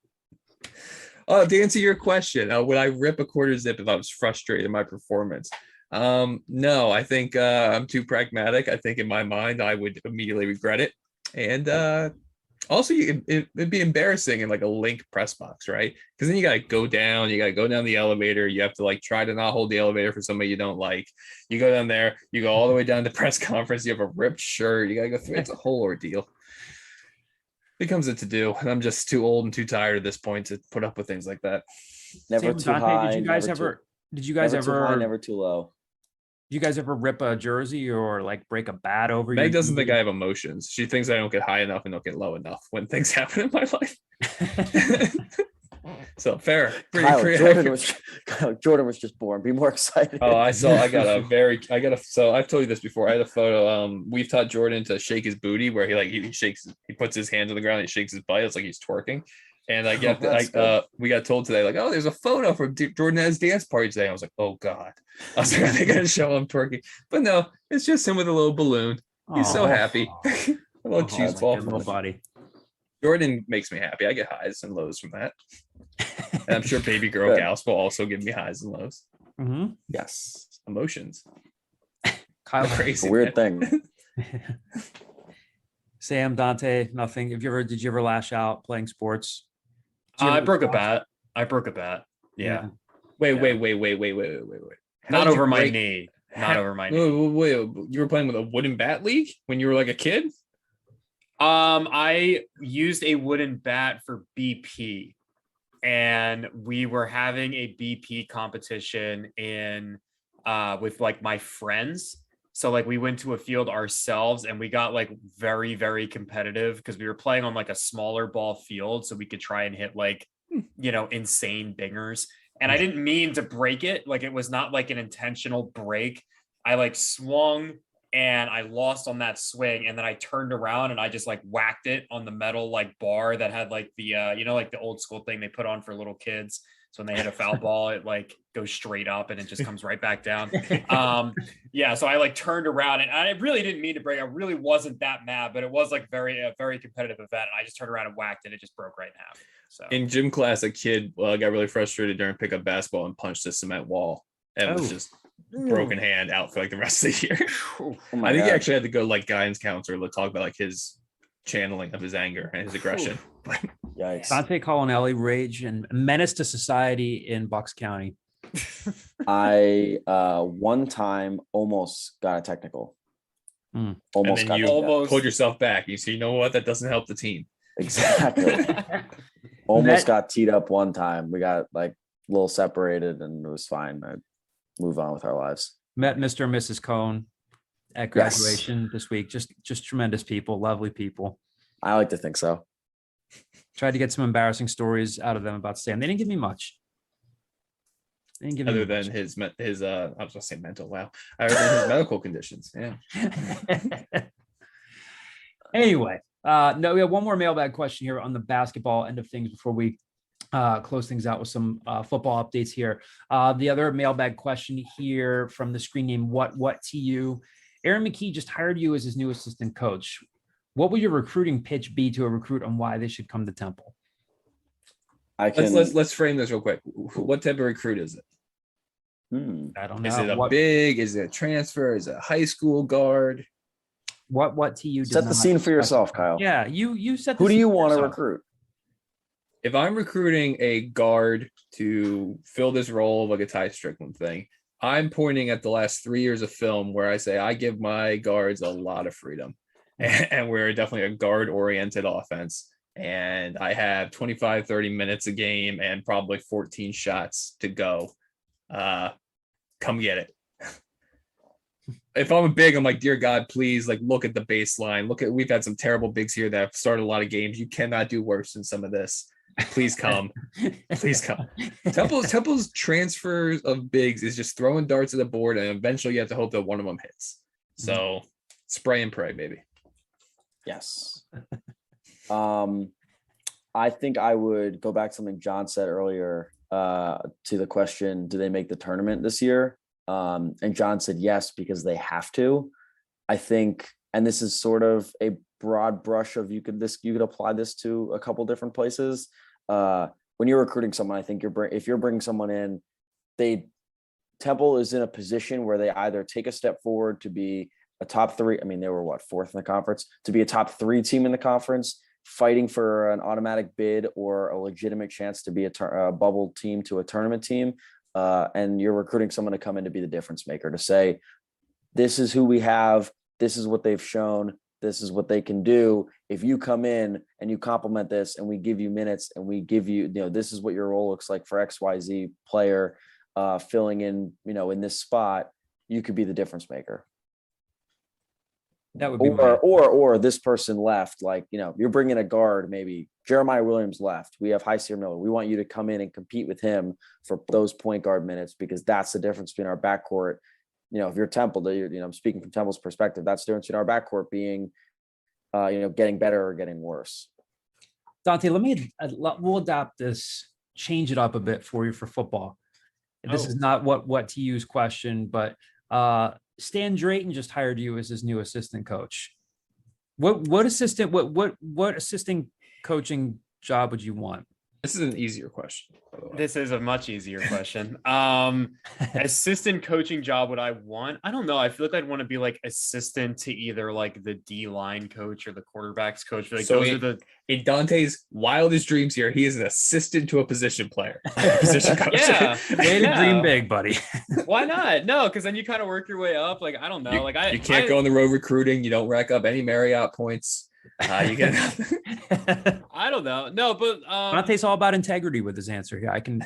To answer your question, would I rip a quarter zip if I was frustrated in my performance? No, I think I'm too pragmatic. I think in my mind, I would immediately regret it. And also, it'd be embarrassing in like a link press box, right? Because then you got to go down the elevator. You have to like try to not hold the elevator for somebody you don't like. You go down there, you go all the way down to press conference. You have a ripped shirt. You got to go through. It's a whole ordeal. Becomes a to-do, and I'm just too old and too tired at this point to put up with things like that. Never too high. Did you guys ever never too low? Did you guys ever rip a jersey or like break a bat over? Meg doesn't think I have emotions. She thinks I don't get high enough and don't get low enough when things happen in my life. So fair. Jordan was just born. Be more excited. Oh, so I've told you this before. I had a photo. We've taught Jordan to shake his booty where he puts his hands on the ground and he shakes his butt. It's like he's twerking. And we got told today, like, oh, there's a photo from Jordan at his dance party today. I was like, oh God. I was like, they gotta show him twerking. But no, it's just him with a little balloon. He's so happy. A little cheese ball. Little body. Jordan makes me happy. I get highs and lows from that. And I'm sure baby girl Gauss will also give me highs and lows. Mm-hmm. Yes. Emotions. Kyle, crazy. Weird thing. Sam, Dante, nothing. Did you ever lash out playing sports? I broke a bat. Yeah. Wait. Not over my knee. Not over my knee. Wait. You were playing with a wooden bat league when you were like a kid? I used a wooden bat for BP, and we were having a BP competition with like my friends. So like we went to a field ourselves and we got like very, very competitive because we were playing on like a smaller ball field. So we could try and hit like, insane dingers. And I didn't mean to break it. Like it was not like an intentional break. I like swung and I lost on that swing. And then I turned around and I just like whacked it on the metal like bar that had like the, like the old school thing they put on for little kids. So when they hit a foul ball, it like goes straight up and it just comes right back down. So I like turned around and I really didn't mean to break. I really wasn't that mad, but it was like a very competitive event. And I just turned around and whacked it. It just broke right in half. So in gym class, a kid got really frustrated during pickup basketball and punched a cement wall and was just broken hand out for like the rest of the year. I think he actually had to go like guidance counselor to talk about like his channeling of his anger and his aggression. Yikes. Dante Collinelli, rage and menace to society in Bucks County. I one time almost got a technical. Mm. Almost and got then you Almost. pulled yourself back. You say, you know what? That doesn't help the team. exactly. Almost Met- got teed up one time. We got like a little separated and it was fine. I move on with our lives. Met Mr. and Mrs. Cohn at Yes. graduation this week. Just tremendous people, lovely people. I like to think so. Tried to get some embarrassing stories out of them about Sam. They didn't give me much. They didn't give me Other much. than his I was gonna say mental. Wow. Other than his medical conditions. Yeah. Anyway, no, we have one more mailbag question here on the basketball end of things before we close things out with some football updates here. The other mailbag question here from the screen name, what to you? Aaron McKee just hired you as his new assistant coach. What would your recruiting pitch be to a recruit on why they should come to Temple? Let's frame this real quick. What type of recruit is it? I don't know. Is it a big? Is it a transfer? Is it a high school guard? What to you? Set the scene for yourself, Kyle. Yeah, you set. Who do you want want to recruit? If I'm recruiting a guard to fill this role of like a Ty Strickland thing, I'm pointing at the last 3 years of film where I say I give my guards a lot of freedom, and we're definitely a guard-oriented offense. And I have 25, 30 minutes a game and probably 14 shots to go. Come get it. If I'm a big, I'm like, dear God, please, like, look at the baseline. We've had some terrible bigs here that have started a lot of games. You cannot do worse than some of this. Please come. Please come. Temple's transfers of bigs is just throwing darts at the board, and eventually you have to hope that one of them hits. So spray and pray, baby. Yes. I think I would go back to something John said earlier to the question, do they make the tournament this year? And John said yes, because they have to. I think, and this is sort of a broad brush of you could apply this to a couple different places. When you're recruiting someone, I think if you're bringing someone in, Temple is in a position where they either take a step forward to be a top three. I mean, they were fourth in the conference, to be a top three team in the conference, fighting for an automatic bid or a legitimate chance to be a bubble team to a tournament team. And you're recruiting someone to come in to be the difference maker, to say, this is who we have. This is what they've shown. This is what they can do. If you come in and you complement this and we give you minutes and we give you, this is what your role looks like for XYZ player filling in, in this spot, you could be the difference maker. That would be or this person left, you're bringing a guard, maybe Jeremiah Williams left. We have Hysier Miller. We want you to come in and compete with him for those point guard minutes, because that's the difference between our backcourt. If you're Temple, I'm speaking from Temple's perspective, that's the difference in our backcourt being, getting better or getting worse. Dante, we'll adapt this, change it up a bit for you for football. This is not what to use question, but Stan Drayton just hired you as his new assistant coach. What assistant coaching job would you want? This is an easier question. This is a much easier question. Assistant coaching job would I want? I don't know. I feel like I'd want to be assistant to either the D line coach or the quarterbacks coach. In Dante's wildest dreams here, he is an assistant to a position player. Position coach. Yeah. Way to dream big, buddy. Why not? No, because then you kind of work your way up. I don't know. You can't go on the road recruiting. You don't rack up any Marriott points. You get I don't know. No, but Dante's all about integrity with his answer here. I can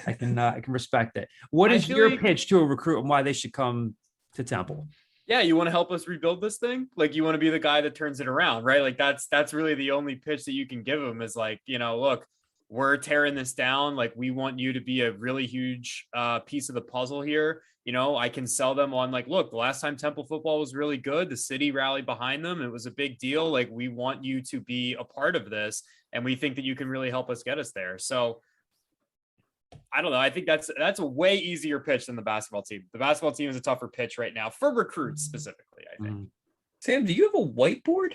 respect it. What is your pitch to a recruit and why they should come to Temple? Yeah, you want to help us rebuild this thing? You want to be the guy that turns it around, right? That's really the only pitch that you can give them is look, we're tearing this down. We want you to be a really huge piece of the puzzle here. I can sell them on look, the last time Temple football was really good, the city rallied behind them. It was a big deal. We want you to be a part of this, and we think that you can really help us get us there. So I don't know. I think that's a way easier pitch than the basketball team. The basketball team is a tougher pitch right now for recruits specifically, I think. Sam, do you have a whiteboard?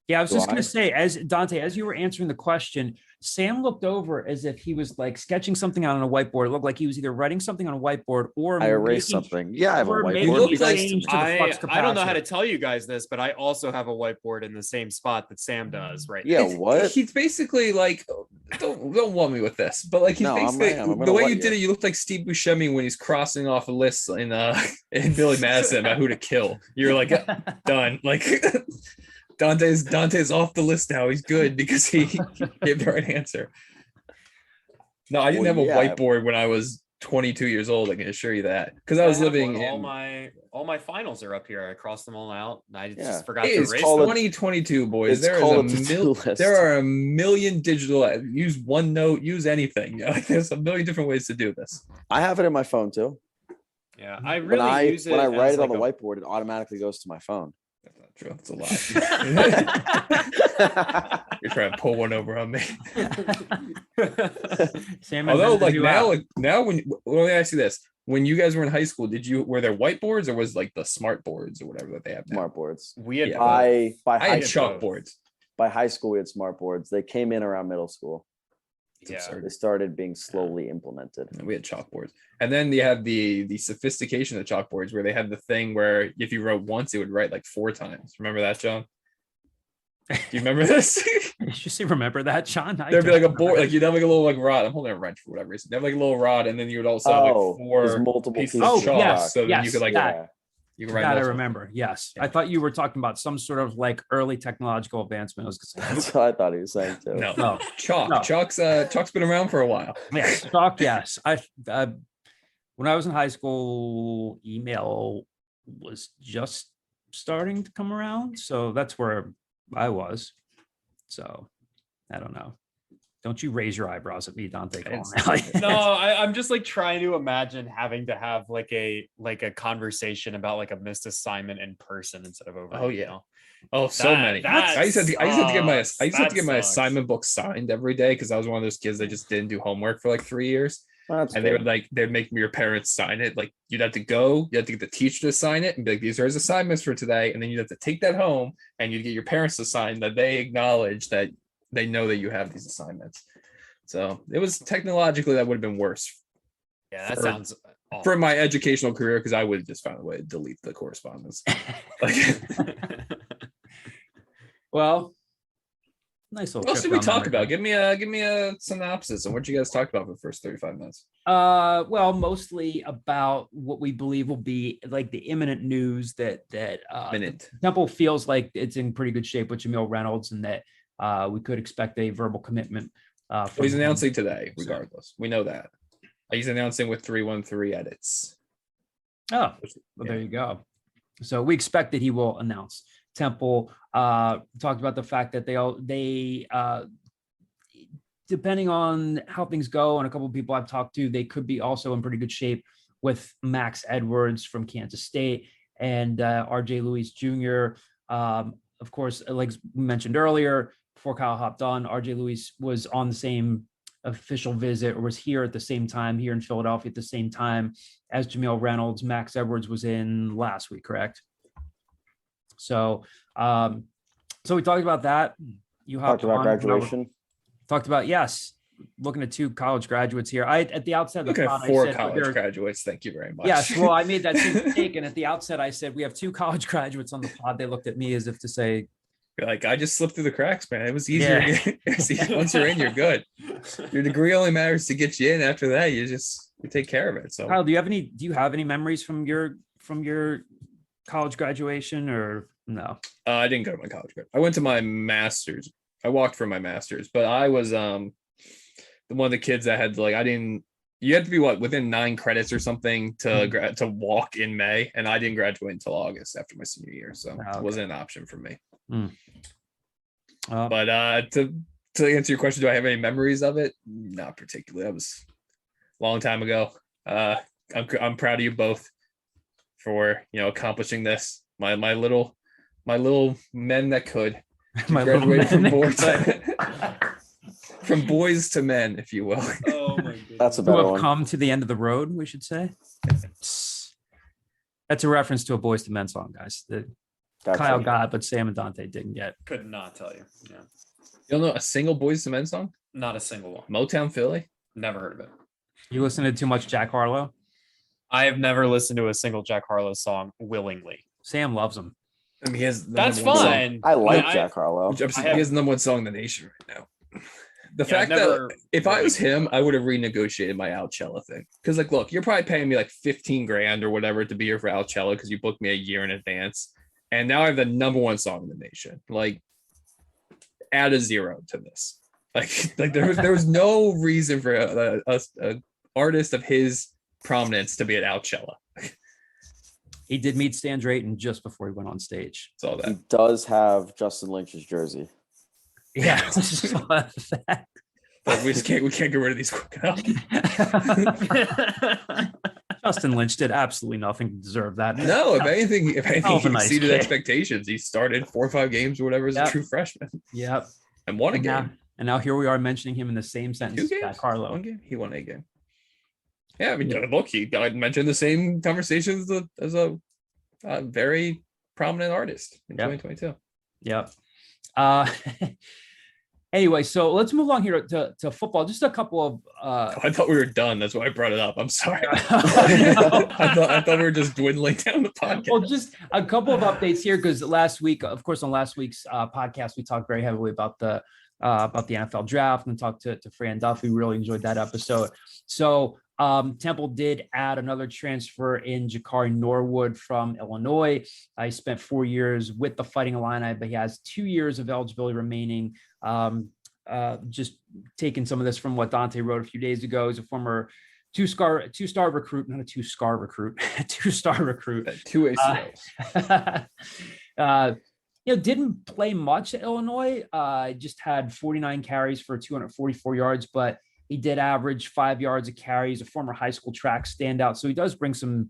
Yeah, I was just going to say, as you were answering the question, Sam looked over as if he was sketching something out on a whiteboard. It looked like he was either writing something on a whiteboard or I erased something. Yeah, I have a whiteboard. I don't know how to tell you guys this, but I also have a whiteboard in the same spot that Sam does, right? Yeah, what? He's basically don't want me with this, but like he No, thinks I'm that gonna the way let you you. did it, you looked like Steve Buscemi when he's crossing off a list in Billy Madison about who to kill. You're like, yeah, done. Like Dante's off the list now. He's good because he gave the right answer. No, I didn't Well, have a yeah. whiteboard when I was 22 years old. I can assure you that because I was living in. All my finals are up here. I crossed them all out. I Yeah. just forgot It to is erase called them. 2022, boys. It's There is called a to-do list. there are a million digital. Use OneNote. Use anything. Like, there's a million different ways to do this. I have it in my phone too. Yeah, I really use it when I write as it on the like whiteboard, it automatically goes to my phone. That's not true. It's a lie. You're trying to pull one over on me. Sam Although, invented like a new now, app. let me ask you this: when you guys were in high school, were there whiteboards or was like the smart boards or whatever that they have now? Smart boards. we had Yeah. both. By I high had school, chalkboards. by high school we had smart boards. They came in around middle school. Yeah. They started being slowly implemented. And we had chalkboards, and then you had the sophistication of chalkboards where they had the thing where if you wrote once, it would write like 4 times. Remember that, John? Do you remember this? Did you say remember that, John? There'd be like a board, like you'd have like a little like rod. I'm holding a wrench for whatever reason. They'd have like a little rod, and then you would also have like there's 4 multiple pieces pieces of chalk. yes, So then you could like that. you can write. That I multiple. remember. Yes. Yeah. I thought you were talking about some sort of like early technological advancement. I was gonna say, That's what I thought he was saying too. No, no. chalk. No. Chalk's been around for a while. Yes, chalk. Yes. When I was in high school, email was just starting to come around. So that's where I was. So I don't know. Don't you raise your eyebrows at me, Dante. Collinelli. No, I'm just like trying to imagine having to have like a conversation about like a missed assignment in person instead of over. Oh, yeah. email. Oh, so That- many. that I used to have to get my sucks. assignment book signed every day because I was one of those kids that just didn't do homework for like 3 years. That's And good. they'd make your parents sign it. Like you'd have to go, you have to get the teacher to sign it and be like, these are his assignments for today. And then you'd have to take that home and you'd get your parents to sign that they acknowledge that they know that you have these assignments. So it was technologically that would have been worse Yeah, that for- sounds awful. for my educational career because I would have just found a way to delete the correspondence. Like, Well, nice little. what else trip did we down talk memory about? Give me a synopsis on what you guys talked about for the first 35 minutes. Well, mostly about what we believe will be like the imminent news that Minute. Temple feels like it's in pretty good shape with Jamille Reynolds, and that we could expect a verbal commitment. Well, from he's him. announcing today, regardless. We know that. He's announcing with 313 edits. Oh, well, there you go. So we expect that he will announce. Temple talked about the fact that they depending on how things go, and a couple of people I've talked to, they could be also in pretty good shape with Max Edwards from Kansas State and RJ Lewis Jr. Of course, like we mentioned earlier, before Kyle hopped on, RJ Lewis was on the same official visit or was here at the same time, here in Philadelphia at the same time as Jamille Reynolds. Max Edwards was in last week, correct? So, so we talked about that. You Talked about graduation. Talked about, yes, looking at 2 college graduates here. At the outset of Look the at pod, I 4 said, college there- graduates. Thank you very much. Yes, well, I made that same mistake, and at the outset, I said we have 2 college graduates on the pod. They looked at me as if to say, You're like, I just slipped through the cracks, man. It was easier. Once you're in, you're good. Your degree only matters to get you in. After that, you take care of it. So Kyle, do you have any memories from your college graduation, or no? I didn't go to my college grad. I went to my master's. I walked for my master's, but I was one of the kids that had like you had to be within 9 credits or something to to walk in May, and I didn't graduate until August after my senior year, so it wasn't an option for me. But to answer your question, do I have any memories of it? Not particularly. That was a long time ago. I'm proud of you both for accomplishing this. My little men that could. My little Graduated from men boys that from boys to men, if you will. Oh my goodness. That's a who better have one. come to the end of the road, we should say. That's a reference to a Boys to Men song, guys. That Gotcha. Kyle got, but Sam and Dante didn't get. Could not tell you. Yeah, You don't know a single Boys to Men song? not a single one. Motown Philly? Never heard of it. You listen to too much Jack Harlow? I have never listened to a single Jack Harlow song willingly. Sam loves him. I mean, he has the That's number one song. fine. I like I- Jack Harlow. Which episode- I have- he has the number 1 song in the nation right now. The Yeah, I've fact never that if I really was him, thought- I would have renegotiated my Alcella thing. Because like, look, you're probably paying me like 15 grand or whatever to be here for Alcella because you booked me a year in advance. And now I have the number one song in the nation. Like, add a zero to this. Like there was no reason for a artist of his prominence to be at Alcella. He did meet Stan Drayton just before he went on stage. It's all He that. does have Justin Lynch's jersey. Yeah. But we can't get rid of these quick enough. Justin Lynch did absolutely nothing to deserve that. No, if anything, he a nice exceeded kid. expectations. He started 4 or 5 games or whatever as a true freshman Yep. and won a And game. now here we are mentioning him in the same 2 sentence as games? DiCarlo. 1 game? He won a game. Yeah, I mean, look, he got mentioned the same conversations as a very prominent artist in 2022. Yep. Anyway, so let's move along here to football. Just a couple of I thought we were done. That's why I brought it up. I'm sorry. I thought we were just dwindling down the podcast. Well, just a couple of updates here because last week, of course, on last week's podcast, we talked very heavily about the NFL draft and talked to Fran Duff. We really enjoyed that episode. So Temple did add another transfer in Jakari Norwood from Illinois. He spent 4 years with the Fighting Illini, but he has 2 years of eligibility remaining. Just taking some of this from what Dante wrote a few days ago. He's a former two-star recruit, not a two-star recruit, two-star recruit. 2 ACLs. Didn't play much at Illinois. Just had 49 carries for 244 yards, but he did average 5 yards a carry. He's a former high school track standout. So he does bring some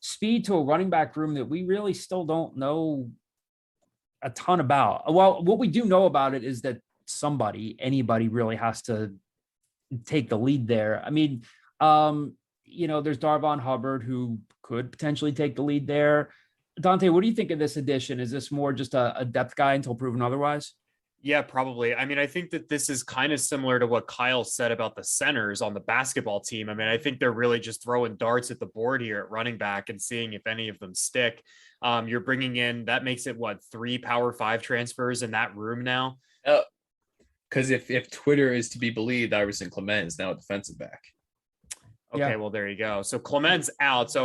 speed to a running back room that we really still don't know a ton about. Well, what we do know about it is that anybody really has to take the lead there. I mean, there's Darvon Hubbard who could potentially take the lead there. Dante, what do you think of this addition? Is this more just a depth guy until proven otherwise? Yeah, probably. I mean, I think that this is kind of similar to what Kyle said about the centers on the basketball team. I mean, I think they're really just throwing darts at the board here at running back and seeing if any of them stick. You're bringing in, that makes it 3 Power 5 transfers in that room now? Because if Twitter is to be believed, Iverson Clement is now a defensive back. Okay, well, there you go. So Clement's out.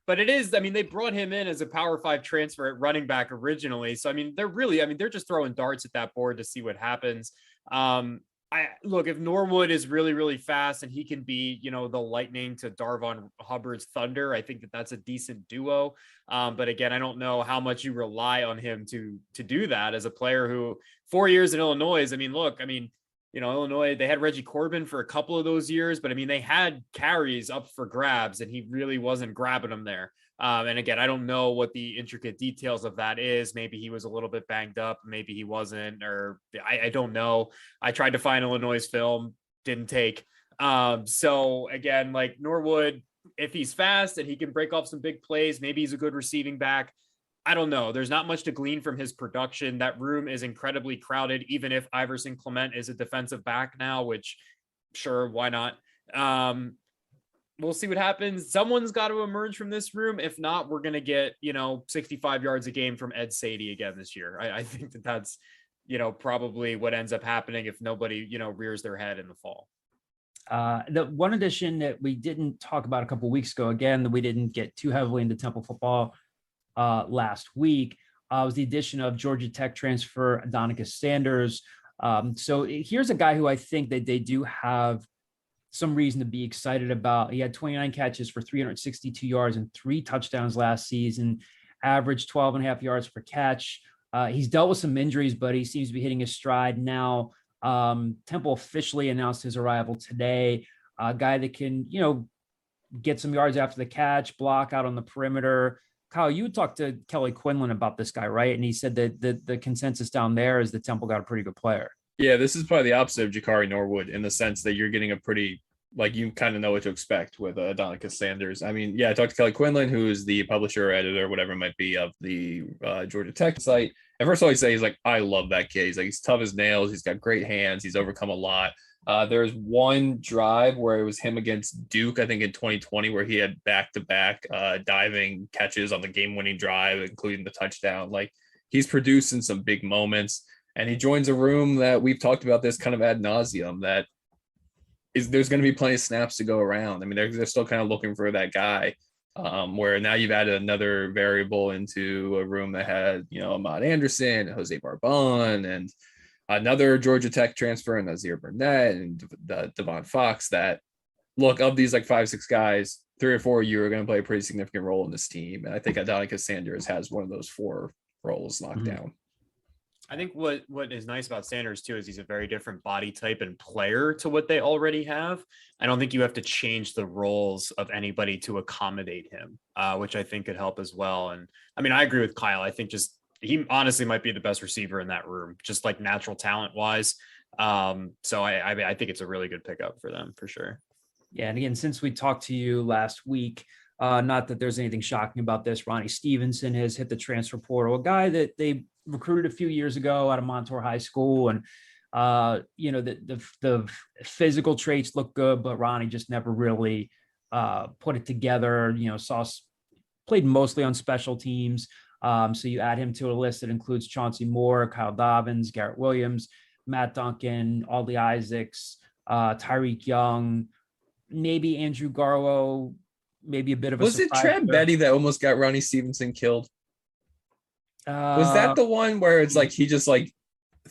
But it is, I mean, they brought him in as a Power 5 transfer at running back originally. So, I mean, they're just throwing darts at that board to see what happens. Look, if Norwood is really, really fast and he can be, the lightning to Darvon Hubbard's thunder, I think that's a decent duo. But again, I don't know how much you rely on him to do that as a player who 4 years in Illinois Illinois, they had Reggie Corbin for a couple of those years, but I mean, they had carries up for grabs and he really wasn't grabbing them there. And again, I don't know what the intricate details of that is. Maybe he was a little bit banged up. Maybe he wasn't, or I don't know. I tried to find Illinois' film, didn't take. So again, like Norwood, if he's fast and he can break off some big plays, maybe he's a good receiving back. I don't know. There's not much to glean from his production. That room is incredibly crowded, even if Iverson Clement is a defensive back now, which sure, why not? We'll see what happens. Someone's got to emerge from this room. If not, we're going to get, 65 yards a game from Ed Sadie again this year. I think that's, probably what ends up happening if nobody, rears their head in the fall. The one addition that we didn't talk about a couple of weeks ago, again, that we didn't get too heavily into Temple football last week, was the addition of Georgia Tech transfer Adonicus Sanders. So here's a guy who I think that they do have some reason to be excited about. He had 29 catches for 362 yards and 3 touchdowns last season, averaged 12.5 yards per catch. He's dealt with some injuries, but he seems to be hitting his stride now. Temple officially announced his arrival today. A guy that can, get some yards after the catch, block out on the perimeter. Kyle, you talked to Kelly Quinlan about this guy, right? And he said that the consensus down there is that Temple got a pretty good player. Yeah, this is probably the opposite of Jakari Norwood in the sense that you're getting a pretty, you kind of know what to expect with Adonicus Sanders. I mean, I talked to Kelly Quinlan, who is the publisher or editor, whatever it might be, of the Georgia Tech site. And first of all, he's like, I love that kid. He's tough as nails. He's got great hands. He's overcome a lot. There's one drive where it was him against Duke, I think in 2020, where he had back-to-back diving catches on the game-winning drive, including the touchdown. He's producing some big moments. And he joins a room that we've talked about this kind of ad nauseum, that there's going to be plenty of snaps to go around. I mean, they're still kind of looking for that guy, where now you've added another variable into a room that had, Ahmad Anderson, Jose Barbon, and another Georgia Tech transfer, and Nazir Burnett, and Devon Fox. That, look, of these like 5-6 guys, 3 or 4 of you are going to play a pretty significant role in this team. And I think Adonicus Sanders has one of those 4 roles locked down. I think what is nice about Sanders too is he's a very different body type and player to what they already have. I don't think you have to change the roles of anybody to accommodate him, which I think could help as well. And I mean, I agree with Kyle. I think he honestly might be the best receiver in that room, just like natural talent wise. So I think it's a really good pickup for them for sure. Yeah, and again, since we talked to you last week, not that there's anything shocking about this, Ronnie Stevenson has hit the transfer portal, a guy that they recruited a few years ago out of Montour High School. And, the physical traits look good, but Ronnie just never really put it together, played mostly on special teams. So you add him to a list that includes Chauncey Moore, Kyle Dobbins, Garrett Williams, Matt Duncan, Aldi Isaacs, Tyreek Young, maybe Andrew Garlow, maybe a bit of a Was it Trent Betty that almost got Ronnie Stevenson killed? Was that the one where it's like he just like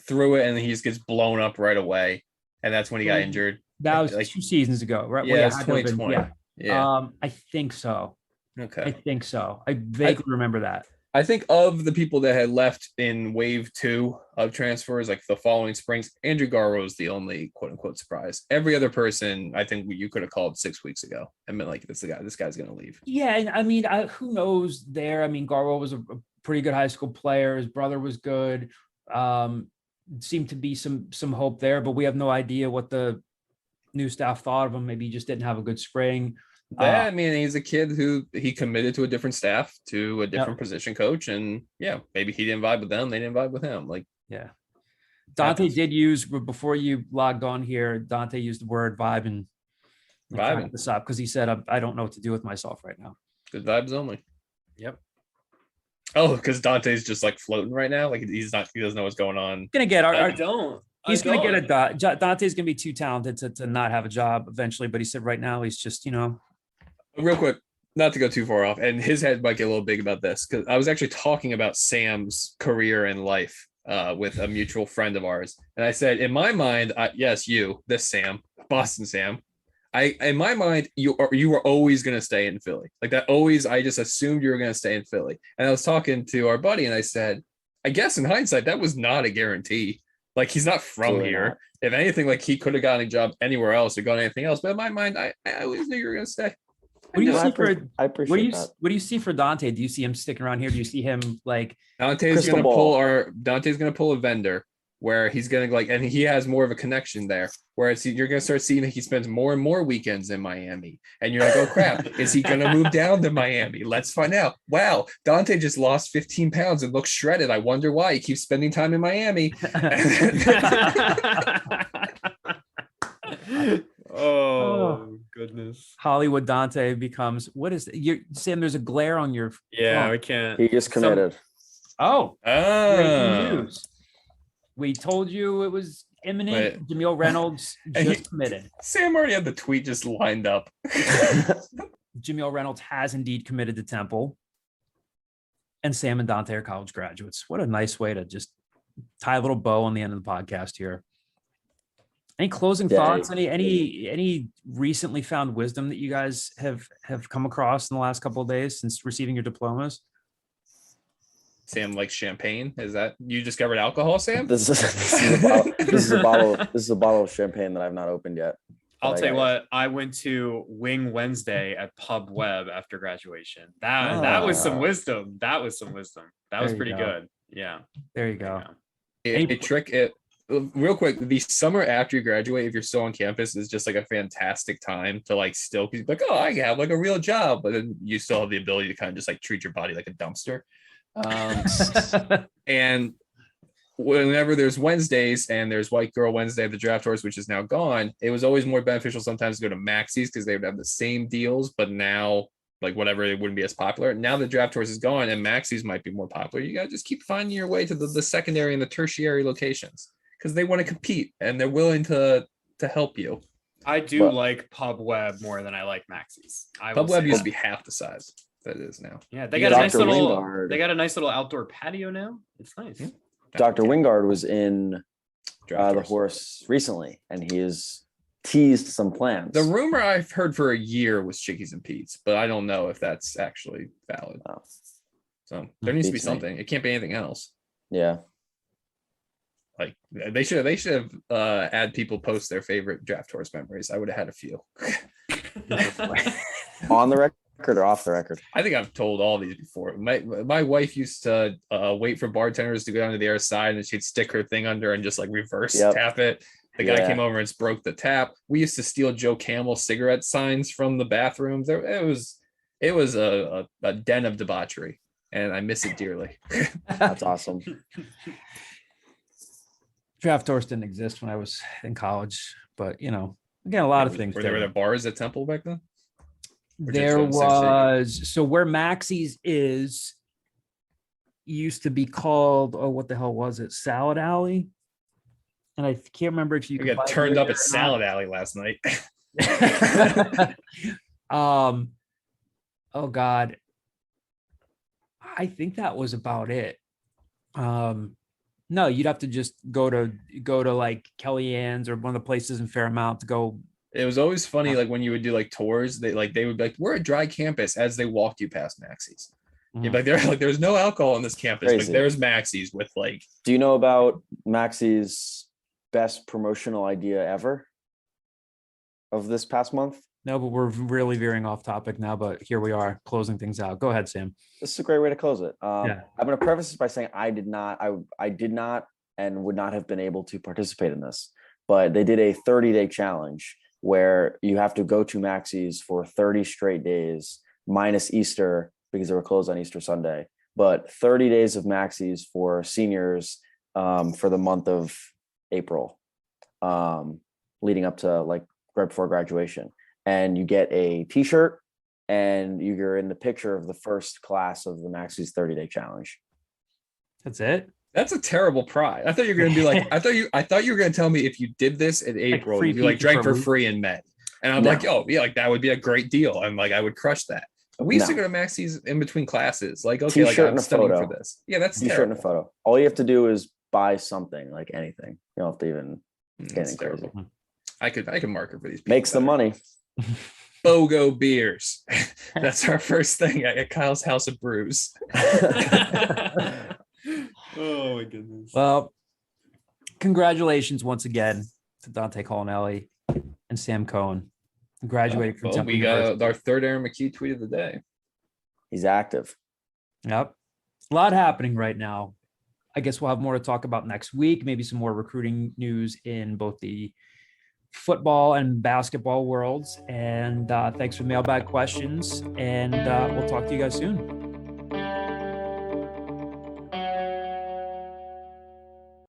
threw it and he just gets blown up right away, and that's when he got injured? That was like 2 seasons ago, right? Yeah, it's 2020. Yeah. I think so. Okay. I think so. I vaguely remember that. I think of the people that had left in wave 2 of transfers, like the following springs, Andrew Garrow is the only quote unquote surprise. Every other person, I think you could have called 6 weeks ago and been like, this guy's going to leave. Yeah. And I mean, who knows there? I mean, Garrow was a pretty good high school player. His brother was good. Seemed to be some hope there, but we have no idea what the new staff thought of him. Maybe he just didn't have a good spring. Yeah, I mean, he's a kid who he committed to a different staff, to a different position coach, and yeah, maybe he didn't vibe with them, they didn't vibe with him. Like, yeah, Dante did use, before you logged on here, Dante used the word vibe and vibing this up because he said, I don't know what to do with myself right now. Good vibes only. Yep. Oh, because Dante's just like floating right now. Like he doesn't know what's going on. Gonna get He's going to get Dante's going to be too talented to not have a job eventually. But he said right now he's just, Real quick, not to go too far off, and his head might get a little big about this, because I was actually talking about Sam's career and life with a mutual friend of ours. And I said, in my mind, yes, this Sam, Boston Sam, in my mind, you were always going to stay in Philly. Like that always, I just assumed you were going to stay in Philly. And I was talking to our buddy and I said, I guess in hindsight, that was not a guarantee. Like he's not from here. Not. If anything, like he could have gotten a job anywhere else or gone anything else. But in my mind, I always knew you were going to stay. What do you see for? I appreciate that. What do you see for Dante? Do you see him sticking around here? Do you see him like Dante's going to pull a vendor where he's going to like, and he has more of a connection there. Whereas you're going to start seeing that he spends more and more weekends in Miami, and you're like, oh crap, is he going to move down to Miami? Let's find out. Wow, Dante just lost 15 pounds and looks shredded. I wonder why he keeps spending time in Miami. Oh goodness. Hollywood Dante becomes, what is it? Sam, there's a glare on your phone. We can't. He just committed. Breaking news. We told you it was imminent. Jamille Reynolds just committed. Sam already had the tweet just lined up. Jamille Reynolds has indeed committed to Temple. And Sam and Dante are college graduates. What a nice way to just tie a little bow on the end of the podcast here. Any closing thoughts? Any recently found wisdom that you guys have come across in the last couple of days since receiving your diplomas? Sam likes champagne. Is that you discovered alcohol, Sam? This is a bottle of champagne that I've not opened yet. I'll tell you what, I went to Wing Wednesday at Pub Web after graduation. That was some wisdom. That was pretty good. Yeah. There you go. Real quick, the summer after you graduate, if you're still on campus, is just like a fantastic time to like still be like, oh, I have like a real job, but then you still have the ability to kind of just like treat your body like a dumpster. And whenever there's Wednesdays and there's White Girl Wednesday at the Draft Horse, which is now gone, it was always more beneficial sometimes to go to Maxie's because they would have the same deals, but now like whatever, it wouldn't be as popular. Now the draft horse is gone and maxis might be more popular. You got to just keep finding your way to the secondary and the tertiary locations because they want to compete and they're willing to help you. I do like Pub Web more than I like Maxis. Pub Web used to be half the size that it is now. Yeah, they got a nice Dr. little. Wingard. They got a nice little outdoor patio now. It's nice. Yeah. Dr. Wingard was in the horse recently, and he has teased some plans. The rumor I've heard for a year was Chickies and Pete's, but I don't know if that's actually valid. Oh. So there needs to be Beats me. something. It can't be anything else. Yeah. Like they should have had people post their favorite draft horse memories. I would have had a few. On the record or off the record? I think I've told all these before. My wife used to wait for bartenders to go down to the other side, and she'd stick her thing under and just like reverse tap it. The guy came over and broke the tap. We used to steal Joe Camel cigarette signs from the bathrooms. It was a den of debauchery, and I miss it dearly. That's awesome. Draft horse didn't exist when I was in college, but again, a lot of things. Were there bars at Temple back then? There was, so where Maxie's is used to be called, what the hell was it? Salad Alley. And I can't remember if you could got turned up at Salad Alley last night. Oh God. I think that was about it. No, you'd have to just go to like Kellyanne's or one of the places in Fairmount to go. It was always funny, like when you would do like tours, they would be like, "We're a dry campus," as they walked you past Maxie's. You'd be like, there's no alcohol on this campus. Like, there's Maxie's with like. Do you know about Maxie's best promotional idea ever of this past month? No, but we're really veering off topic now, but here we are closing things out. Go ahead, Sam. This is a great way to close it. Yeah. I'm going to preface this by saying I did not and would not have been able to participate in this, but they did a 30-day challenge where you have to go to Maxie's for 30 straight days minus Easter because they were closed on Easter Sunday, but 30 days of Maxie's for seniors for the month of April, leading up to like right before graduation. And you get a t-shirt and you're in the picture of the first class of the Maxie's 30-day challenge. That's it. That's a terrible prize. I thought you were going to be like, I thought you were going to tell me if you did this in April, you like drank for free in May. And I'm like, oh yeah, like that would be a great deal. And like, I would crush that. We used to go to Maxie's in between classes. Like, okay, like I'm studying for this. Yeah, that's t-shirt and a photo. All you have to do is buy something, like anything. You don't have to even get anything crazy. I could market for these people. Makes the money. BOGO beers. That's our first thing at Kyle's House of Brews. Oh my goodness. Well, congratulations once again to Dante Collinelli and Sam Cohn. Graduated from Temple we University. got our third Aaron McKee tweet of the day. He's active. Yep. A lot happening right now. I guess we'll have more to talk about next week. Maybe some more recruiting news in both the football and basketball worlds. And thanks for mailbag questions. And we'll talk to you guys soon.